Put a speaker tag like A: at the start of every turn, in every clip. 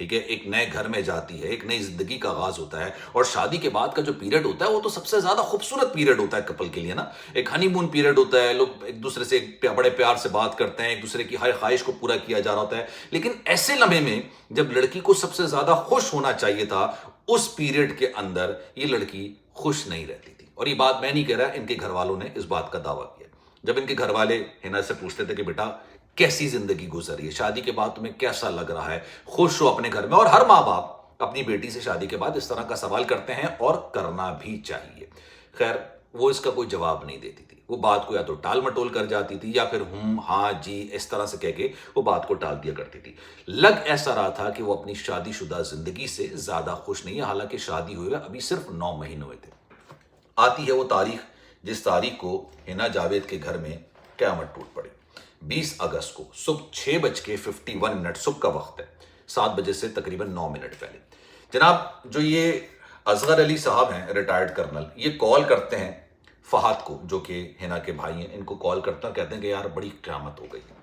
A: ٹھیک ہے، ایک نئے گھر میں جاتی ہے، ایک نئی زندگی کا آغاز ہوتا ہے، اور شادی کے بعد کا جو پیریڈ ہوتا ہے وہ تو سب سے زیادہ خوبصورت پیریڈ ہوتا ہے کپل کے لیے نا. ایک ہنی مون پیریڈ ہوتا ہے، لوگ ایک دوسرے سے بڑے پیار سے بات کرتے ہیں، ایک دوسرے کی ہر خواہش کو پورا کیا جا رہا ہوتا ہے. لیکن ایسے لمحے میں جب لڑکی کو سب سے زیادہ خوش ہونا چاہیے تھا، اس پیریڈ کے اندر یہ لڑکی خوش نہیں رہتی تھی. اور یہ بات میں نہیں کہہ رہا، ان کے گھر والوں نے اس بات کا دعویٰ کیا. جب ان کے گھر والے ہنا سے پوچھتے تھے کہ بیٹا کیسی زندگی گزری ہے، شادی کے بعد تمہیں کیسا لگ رہا ہے، خوش ہو اپنے گھر میں. اور ہر ماں باپ اپنی بیٹی سے شادی کے بعد اس طرح کا سوال کرتے ہیں، اور کرنا بھی چاہیے. خیر وہ اس کا کوئی جواب نہیں دیتی تھی. وہ بات کو یا تو ٹال مٹول کر جاتی تھی، یا پھر ہاں جی اس طرح سے کہہ کے وہ بات کو ٹال دیا کرتی تھی. لگ ایسا رہا تھا کہ وہ اپنی شادی شدہ زندگی سے زیادہ خوش نہیں ہے، حالانکہ شادی ہوئے ابھی صرف 9 مہینے ہوئے تھے. آتی ہے وہ تاریخ جس تاریخ کو ہنا جاوید کے گھر میں قیامت ٹوٹ پڑی. 20 اگست کو صبح 6:51 صبح کا وقت ہے، 7 بجے سے تقریباً 9 منٹ پہلے. جناب جو یہ اصغر علی صاحب ہیں ریٹائرڈ کرنل، یہ کال کرتے ہیں فہد کو جو کہ ہنا کے بھائی ہیں. ان کو کال کرتے ہیں، کہتے ہیں کہ یار بڑی قیامت ہو گئی ہے،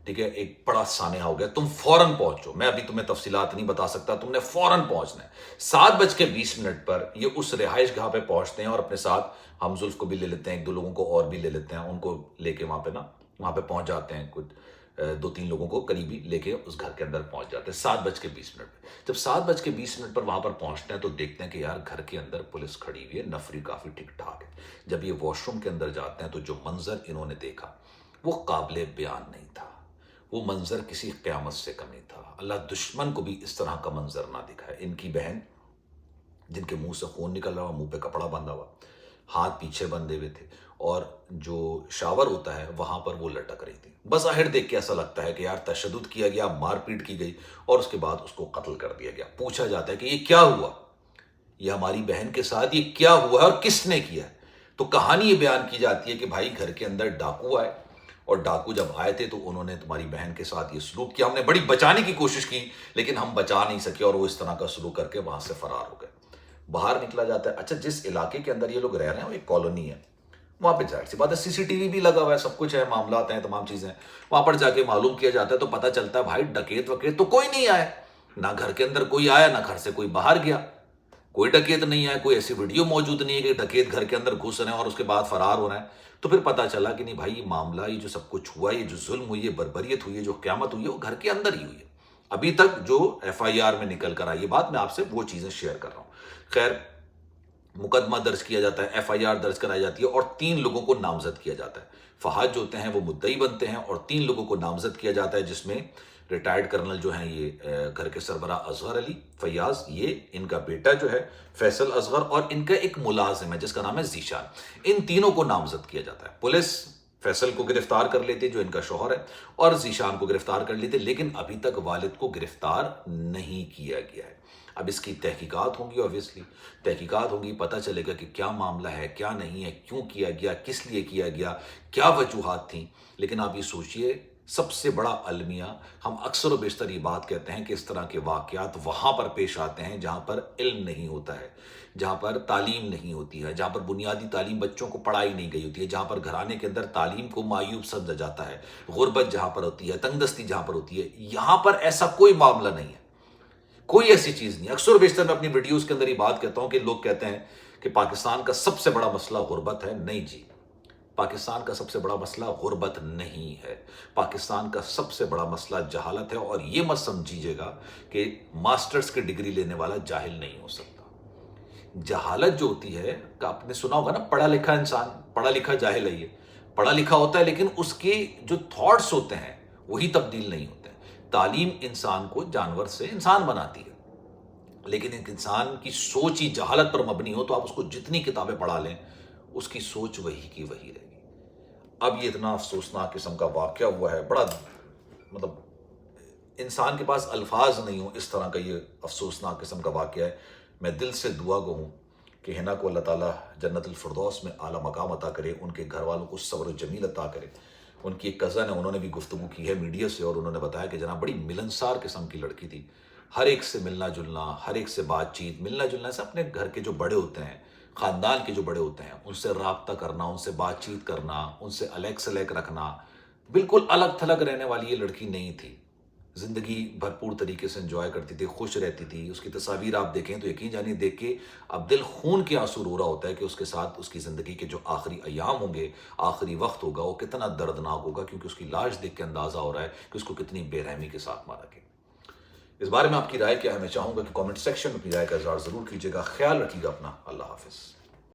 A: ٹھیک ہے، ایک بڑا سانحہ ہو گیا، تم فوراً پہنچو. میں ابھی تمہیں تفصیلات نہیں بتا سکتا، تم نے فوراً پہنچنا ہے. 7:20 پر یہ اس رہائش گاہ پہ پہنچتے ہیں، اور اپنے ساتھ ہم زلف کو بھی لے لیتے ہیں، 1-2 لوگوں کو اور بھی لے لیتے ہیں. ان کو لے کے وہاں پہ پہنچ جاتے ہیں. کچھ 2-3 لوگوں کو قریبی لے کے اس گھر کے اندر پہنچ جاتے ہیں 7:20 پہ. جب 7:20 پر وہاں پر پہنچتے ہیں تو دیکھتے ہیں کہ یار گھر کے اندر پولیس کھڑی ہوئی ہے، نفری کافی ٹھیک ٹھاک ہے. جب یہ واش روم کے اندر جاتے ہیں تو جو منظر انہوں نے دیکھا وہ قابل بیان نہیں تھا. وہ منظر کسی قیامت سے کم نہیں تھا. اللہ دشمن کو بھی اس طرح کا منظر نہ دکھائے. ان کی بہن جن کے منہ سے خون نکل رہا ہوا، منہ پہ کپڑا باندھا ہوا، ہاتھ پیچھے بندھے ہوئے تھے، اور جو شاور ہوتا ہے وہاں پر وہ لٹک رہی تھی. بظاہر دیکھ کے ایسا لگتا ہے کہ یار تشدد کیا گیا، مار پیٹ کی گئی، اور اس کے بعد اس کو قتل کر دیا گیا. پوچھا جاتا ہے کہ یہ کیا ہوا، یہ ہماری بہن کے ساتھ یہ کیا ہوا ہے اور کس نے کیا ہے. تو کہانی یہ بیان کی جاتی ہے کہ بھائی گھر کے اندر ڈاکو آئے، اور ڈاکو جب آئے تھے تو انہوں نے تمہاری بہن کے ساتھ یہ سلوک کیا. ہم نے بڑی بچانے کی کوشش کی لیکن ہم بچا نہیں سکے، اور وہ اس طرح کا سلوک کر کے وہاں سے فرار ہو گئے. باہر نکلا جاتا ہے. اچھا جس علاقے کے اندر یہ لوگ رہ رہے ہیں وہ ایک کالونی ہے، وہاں پہ ظاہر سی بات ہے CCTV بھی لگا ہوا ہے، سب کچھ ہے، معاملات ہیں، تمام چیزیں. وہاں پر جا کے معلوم کیا جاتا ہے تو پتہ چلتا ہے بھائی ڈکیت وکیت تو کوئی نہیں آیا، نہ گھر کے اندر کوئی آیا، نہ گھر سے کوئی باہر گیا. کوئی ڈکیت نہیں آیا، کوئی ایسی ویڈیو موجود نہیں ہے کہ ڈکیت گھر کے اندر گھس رہے ہیں اور اس کے بعد فرار ہو رہے ہیں. تو پھر پتہ چلا کہ نہیں بھائی یہ معاملہ، یہ جو سب کچھ ہوا، یہ جو ظلم ہوئی ہے، بربریت ہوئی ہے، جو قیامت ہوئی ہے، وہ گھر کے اندر ہی ہوئی ہے. ابھی تک جو FIR میں نکل کر آئی ہے بات، میں آپ سے وہ چیزیں شیئر کر رہا ہوں. خیر مقدمہ درج کیا جاتا ہے، FIR درج کرائی جاتی ہے، اور 3 لوگوں کو نامزد کیا جاتا ہے. فہد جو ہوتے ہیں وہ مدعی بنتے ہیں، اور 3 لوگوں کو نامزد کیا جاتا ہے، جس میں ریٹائرڈ کرنل جو ہیں یہ گھر کے سربراہ اصغر علی فیاض، یہ ان کا بیٹا جو ہے فیصل اصغر، اور ان کا ایک ملازم ہے جس کا نام ہے ذیشان. ان تینوں کو نامزد کیا جاتا ہے. پولیس فیصل کو گرفتار کر لیتے جو ان کا شوہر ہے، اور ذیشان کو گرفتار کر لیتے، لیکن ابھی تک والد کو گرفتار نہیں کیا گیا ہے. اب اس کی تحقیقات ہوں گی، اوبویسلی تحقیقات ہوں گی، پتہ چلے گا کہ کیا معاملہ ہے، کیا نہیں ہے، کیوں کیا گیا، کس لیے کیا گیا، کیا وجوہات تھیں. لیکن آپ یہ سوچئے سب سے بڑا المیہ، ہم اکثر و بیشتر یہ بات کہتے ہیں کہ اس طرح کے واقعات وہاں پر پیش آتے ہیں جہاں پر علم نہیں ہوتا ہے، جہاں پر تعلیم نہیں ہوتی ہے، جہاں پر بنیادی تعلیم بچوں کو پڑھائی نہیں گئی ہوتی ہے، جہاں پر گھرانے کے اندر تعلیم کو معیوب سمجھا جاتا ہے، غربت جہاں پر ہوتی ہے، تنگ دستی جہاں پر ہوتی ہے. یہاں پر ایسا کوئی معاملہ نہیں ہے، کوئی ایسی چیز نہیں. اکثر و بیشتر میں اپنی ویڈیوز کے اندر یہ بات کہتا ہوں کہ لوگ کہتے ہیں کہ پاکستان کا سب سے بڑا مسئلہ غربت ہے. نہیں جی، پاکستان کا سب سے بڑا مسئلہ غربت نہیں ہے. پاکستان کا سب سے بڑا مسئلہ جہالت ہے. اور یہ مت سمجھیے گا کہ ماسٹرز کی ڈگری لینے والا جاہل نہیں ہو سکتا. جہالت جو ہوتی ہے، کہ آپ نے سنا ہوگا نا، پڑھا لکھا انسان، پڑھا لکھا جاہل ہے. یہ پڑھا لکھا ہوتا ہے لیکن اس کے جو تھاٹس ہوتے ہیں وہی تبدیل نہیں ہوتے. تعلیم انسان کو جانور سے انسان بناتی ہے، لیکن ایک انسان کی سوچ ہی جہالت پر مبنی ہو تو آپ اس کو جتنی کتابیں پڑھا لیں اس کی سوچ وہی کی وہی رہے گی. اب یہ اتنا افسوسناک قسم کا واقعہ ہوا ہے، بڑا مطلب انسان کے پاس الفاظ نہیں ہوں، اس طرح کا یہ افسوسناک قسم کا واقعہ ہے. میں دل سے دعا گو ہوں کہ ہنا کو اللہ تعالیٰ جنت الفردوس میں اعلیٰ مقام عطا کرے، ان کے گھر والوں کو صبر و جمیل عطا کرے. ان کی ایک کزن ہے، انہوں نے بھی گفتگو کی ہے میڈیا سے، اور انہوں نے بتایا کہ جناب بڑی ملنسار قسم کی لڑکی تھی، ہر ایک سے ملنا جلنا، ہر ایک سے بات چیت، ملنا جلنا سے اپنے گھر کے جو بڑے ہوتے ہیں، خاندان کے جو بڑے ہوتے ہیں، ان سے رابطہ کرنا، ان سے بات چیت کرنا، ان سے الیک سلیک رکھنا. بالکل الگ تھلگ رہنے والی یہ لڑکی نہیں تھی. زندگی بھرپور طریقے سے انجوائے کرتی تھی، خوش رہتی تھی. اس کی تصاویر آپ دیکھیں تو یقین جانیے دیکھ کے اب دل خون کے آنسو رو رہا ہوتا ہے کہ اس کے ساتھ اس کی زندگی کے جو آخری ایام ہوں گے، آخری وقت ہوگا، وہ کتنا دردناک ہوگا، کیونکہ اس کی لاش دیکھ کے اندازہ ہو رہا ہے کہ اس کو کتنی بے رحمی کے ساتھ مارا گیا. اس بارے میں آپ کی رائے کیا ہے؟ میں چاہوں گا کہ کامنٹ سیکشن میں اپنی رائے کا اظہار ضرور کیجیے گا. خیال رکھیے گا اپنا. اللہ حافظ.